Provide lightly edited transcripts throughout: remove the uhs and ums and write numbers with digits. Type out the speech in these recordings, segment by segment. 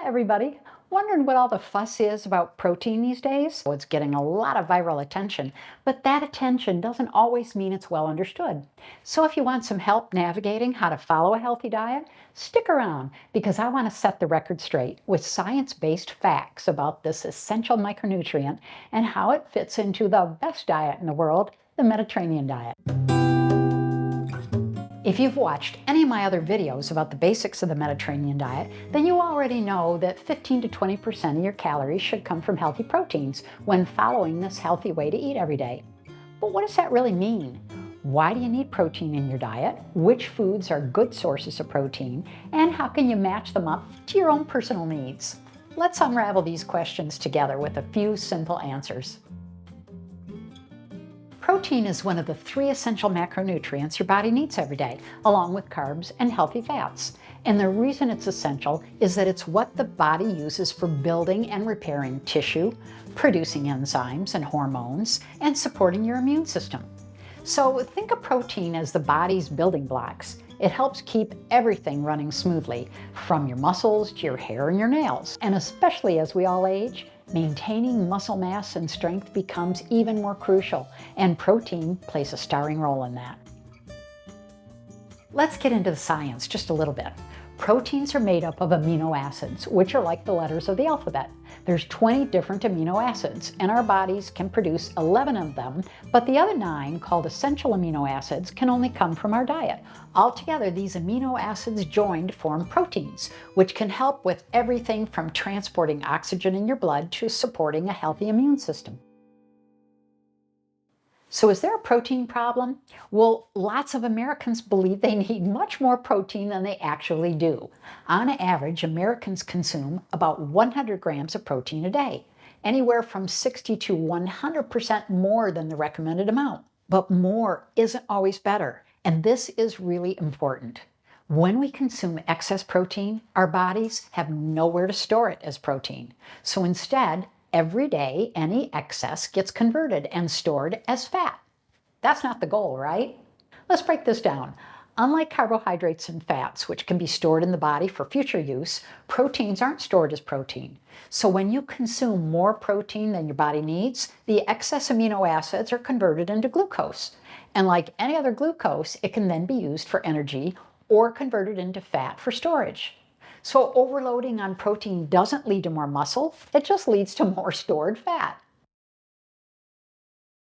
everybody. Wondering what all the fuss is about protein these days? Well, it's getting a lot of viral attention, but that attention doesn't always mean it's well understood. So if you want some help navigating how to follow a healthy diet, stick around because I want to set the record straight with science-based facts about this essential micronutrient and how it fits into the best diet in the world, the Mediterranean diet. If you've watched any of my other videos about the basics of the Mediterranean diet, then you already know that 15 to 20% of your calories should come from healthy proteins when following this healthy way to eat every day. But what does that really mean? Why do you need protein in your diet? Which foods are good sources of protein? And how can you match them up to your own personal needs? Let's unravel these questions together with a few simple answers. Protein is one of the 3 essential macronutrients your body needs every day, along with carbs and healthy fats. And the reason it's essential is that it's what the body uses for building and repairing tissue, producing enzymes and hormones, and supporting your immune system. So think of protein as the body's building blocks. It helps keep everything running smoothly, from your muscles to your hair and your nails. And especially as we all age, maintaining muscle mass and strength becomes even more crucial, and protein plays a starring role in that. Let's get into the science just a little bit. Proteins are made up of amino acids, which are like the letters of the alphabet. There's 20 different amino acids, and our bodies can produce 11 of them, but the other 9, called essential amino acids, can only come from our diet. Altogether, these amino acids joined form proteins, which can help with everything from transporting oxygen in your blood to supporting a healthy immune system. So is there a protein problem? Well, lots of Americans believe they need much more protein than they actually do. On average, Americans consume about 100 grams of protein a day, anywhere from 60 to 100% more than the recommended amount. But more isn't always better, and this is really important. When we consume excess protein, our bodies have nowhere to store it as protein. So instead, every day, any excess gets converted and stored as fat. That's not the goal, right? Let's break this down. Unlike carbohydrates and fats, which can be stored in the body for future use, proteins aren't stored as protein. So when you consume more protein than your body needs, the excess amino acids are converted into glucose. And like any other glucose, it can then be used for energy or converted into fat for storage. So overloading on protein doesn't lead to more muscle, it just leads to more stored fat.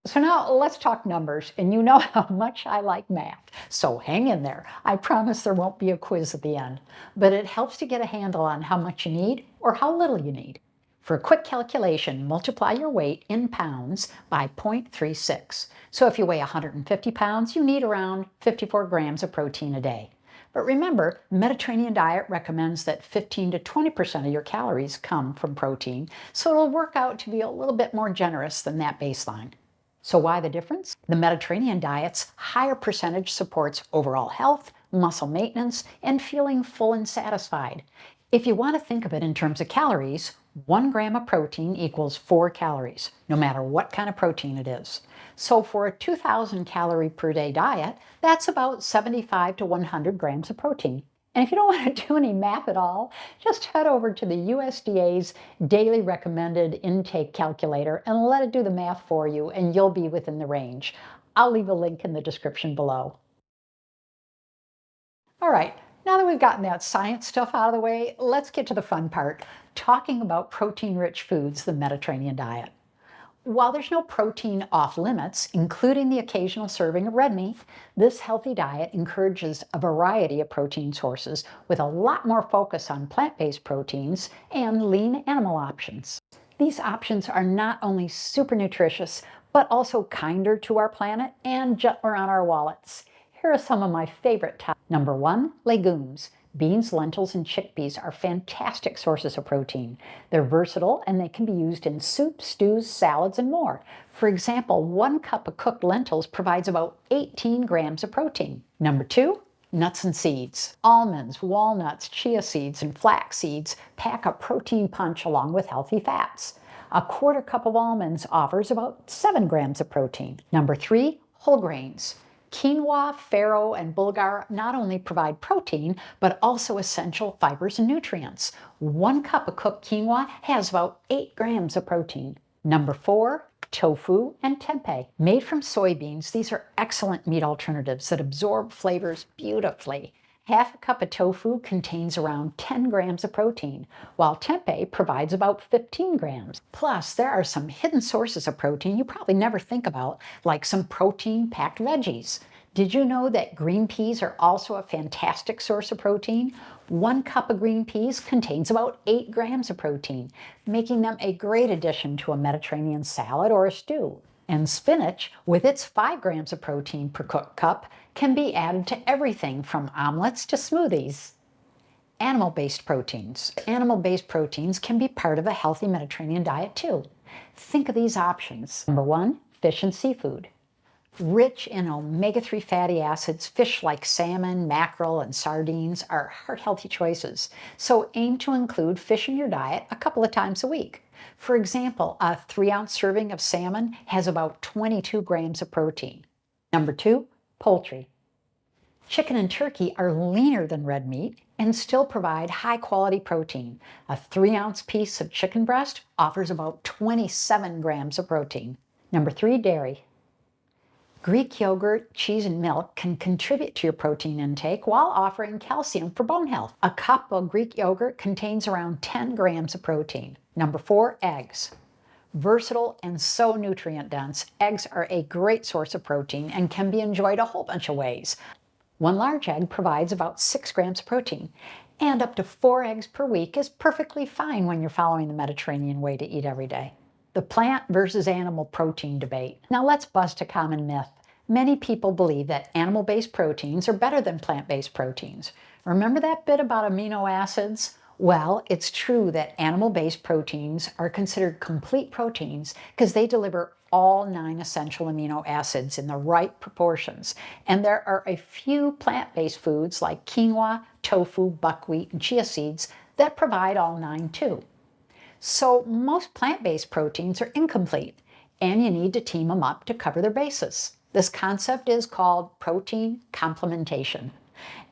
So now let's talk numbers, and you know how much I like math, so hang in there. I promise there won't be a quiz at the end, but it helps to get a handle on how much you need or how little you need. For a quick calculation, multiply your weight in pounds by 0.36. So if you weigh 150 pounds, you need around 54 grams of protein a day. But remember, the Mediterranean diet recommends that 15 to 20% of your calories come from protein, so it'll work out to be a little bit more generous than that baseline. So why the difference? The Mediterranean diet's higher percentage supports overall health, muscle maintenance, and feeling full and satisfied. If you want to think of it in terms of calories, 1 gram of protein equals 4 calories, no matter what kind of protein it is. So for a 2,000 calorie per day diet, that's about 75 to 100 grams of protein. And if you don't want to do any math at all, just head over to the USDA's daily recommended intake calculator and let it do the math for you, and you'll be within the range. I'll leave a link in the description below. All right, now that we've gotten that science stuff out of the way, let's get to the fun part, talking about protein-rich foods, the Mediterranean diet. While there's no protein off limits, including the occasional serving of red meat, this healthy diet encourages a variety of protein sources with a lot more focus on plant-based proteins and lean animal options. These options are not only super nutritious, but also kinder to our planet and gentler on our wallets. Here are some of my favorite tops. Number 1, legumes. Beans, lentils, and chickpeas are fantastic sources of protein. They're versatile and they can be used in soups, stews, salads, and more. For example, 1 cup of cooked lentils provides about 18 grams of protein. Number 2, nuts and seeds. Almonds, walnuts, chia seeds, and flax seeds pack a protein punch along with healthy fats. A 1/4 cup of almonds offers about 7 grams of protein. Number 3, whole grains. Quinoa, farro, and bulgur not only provide protein, but also essential fibers and nutrients. 1 cup of cooked quinoa has about 8 grams of protein. Number 4, tofu and tempeh. Made from soybeans, these are excellent meat alternatives that absorb flavors beautifully. Half a cup of tofu contains around 10 grams of protein, while tempeh provides about 15 grams. Plus, there are some hidden sources of protein you probably never think about, like some protein-packed veggies. Did you know that green peas are also a fantastic source of protein? 1 cup of green peas contains about 8 grams of protein, making them a great addition to a Mediterranean salad or a stew. And spinach, with its 5 grams of protein per cooked cup, can be added to everything from omelets to smoothies. Animal-based proteins. Animal-based proteins can be part of a healthy Mediterranean diet too. Think of these options. Number 1, fish and seafood. Rich in omega-3 fatty acids, fish like salmon, mackerel, and sardines are heart-healthy choices. So aim to include fish in your diet a couple of times a week. For example, a 3-ounce serving of salmon has about 22 grams of protein. Number 2, poultry. Chicken and turkey are leaner than red meat and still provide high-quality protein. A 3-ounce piece of chicken breast offers about 27 grams of protein. Number 3, dairy. Greek yogurt, cheese, and milk can contribute to your protein intake while offering calcium for bone health. A cup of Greek yogurt contains around 10 grams of protein. Number 4, eggs. Versatile and so nutrient dense, eggs are a great source of protein and can be enjoyed a whole bunch of ways. 1 large egg provides about 6 grams of protein, and up to 4 eggs per week is perfectly fine when you're following the Mediterranean way to eat every day. The plant versus animal protein debate. Now let's bust a common myth. Many people believe that animal-based proteins are better than plant-based proteins. Remember that bit about amino acids? Well, it's true that animal-based proteins are considered complete proteins because they deliver all 9 essential amino acids in the right proportions. And there are a few plant-based foods like quinoa, tofu, buckwheat, and chia seeds that provide all 9 too. So most plant-based proteins are incomplete, and you need to team them up to cover their bases. This concept is called protein complementation.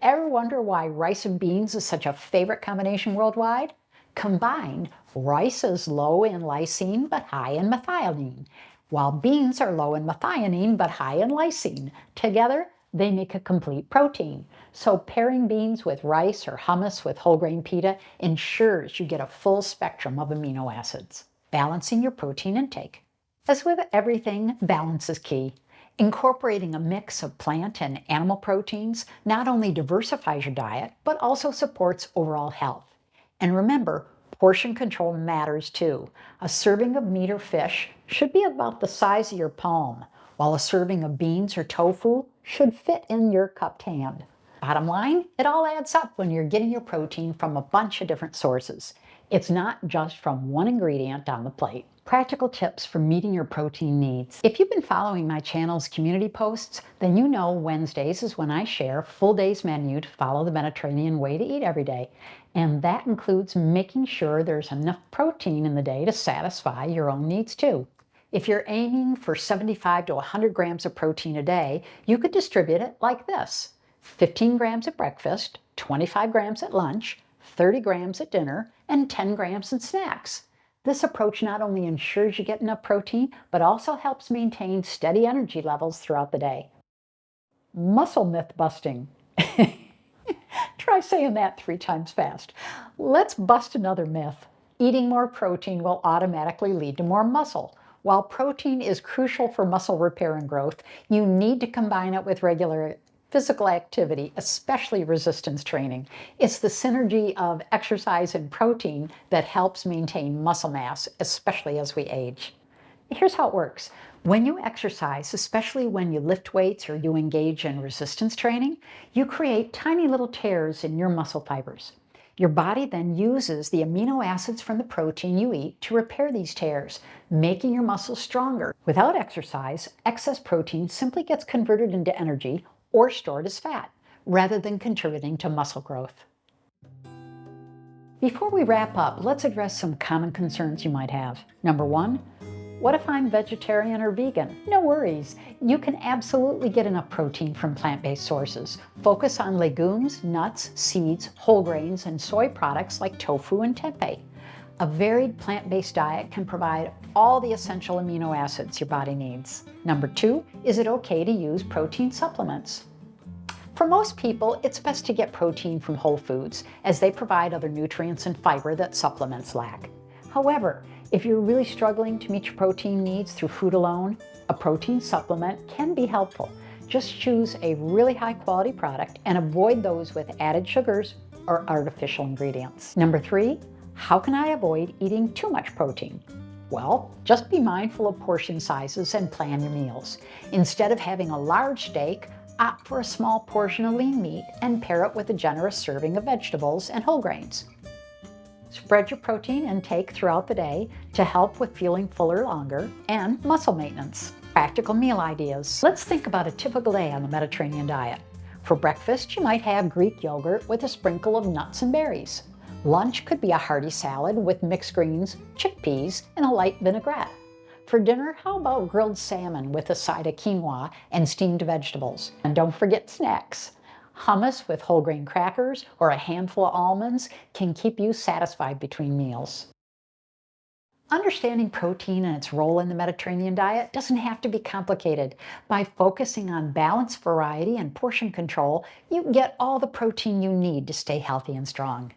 Ever wonder why rice and beans is such a favorite combination worldwide? Combined, rice is low in lysine but high in methionine, while beans are low in methionine but high in lysine. Together, they make a complete protein. So pairing beans with rice or hummus with whole grain pita ensures you get a full spectrum of amino acids. Balancing your protein intake. As with everything, balance is key. Incorporating a mix of plant and animal proteins not only diversifies your diet, but also supports overall health. And remember, portion control matters too. A serving of meat or fish should be about the size of your palm, while a serving of beans or tofu should fit in your cupped hand. Bottom line, it all adds up when you're getting your protein from a bunch of different sources. It's not just from one ingredient on the plate. Practical tips for meeting your protein needs. If you've been following my channel's community posts, then you know Wednesdays is when I share full day's menu to follow the Mediterranean way to eat every day. And that includes making sure there's enough protein in the day to satisfy your own needs too. If you're aiming for 75 to 100 grams of protein a day, you could distribute it like this: 15 grams at breakfast, 25 grams at lunch, 30 grams at dinner, and 10 grams in snacks. This approach not only ensures you get enough protein, but also helps maintain steady energy levels throughout the day. Muscle myth busting. Try saying that 3 times fast. Let's bust another myth. Eating more protein will automatically lead to more muscle. While protein is crucial for muscle repair and growth, you need to combine it with regular physical activity, especially resistance training. It's the synergy of exercise and protein that helps maintain muscle mass, especially as we age. Here's how it works. When you exercise, especially when you lift weights or you engage in resistance training, you create tiny little tears in your muscle fibers. Your body then uses the amino acids from the protein you eat to repair these tears, making your muscles stronger. Without exercise, excess protein simply gets converted into energy or stored as fat, rather than contributing to muscle growth. Before we wrap up, let's address some common concerns you might have. Number 1, What if I'm vegetarian or vegan? No worries. You can absolutely get enough protein from plant-based sources. Focus on legumes, nuts, seeds, whole grains, and soy products like tofu and tempeh. A varied plant-based diet can provide all the essential amino acids your body needs. Number 2, is it okay to use protein supplements? For most people, it's best to get protein from whole foods, as they provide other nutrients and fiber that supplements lack. However, if you're really struggling to meet your protein needs through food alone, a protein supplement can be helpful. Just choose a really high-quality product and avoid those with added sugars or artificial ingredients. Number 3, how can I avoid eating too much protein? Well, just be mindful of portion sizes and plan your meals. Instead of having a large steak, opt for a small portion of lean meat and pair it with a generous serving of vegetables and whole grains. Spread your protein intake throughout the day to help with feeling fuller longer and muscle maintenance. Practical meal ideas. Let's think about a typical day on the Mediterranean diet. For breakfast, you might have Greek yogurt with a sprinkle of nuts and berries. Lunch could be a hearty salad with mixed greens, chickpeas, and a light vinaigrette. For dinner, how about grilled salmon with a side of quinoa and steamed vegetables? And don't forget snacks. Hummus with whole grain crackers or a handful of almonds can keep you satisfied between meals. Understanding protein and its role in the Mediterranean diet doesn't have to be complicated. By focusing on balance, variety, and portion control, you get all the protein you need to stay healthy and strong.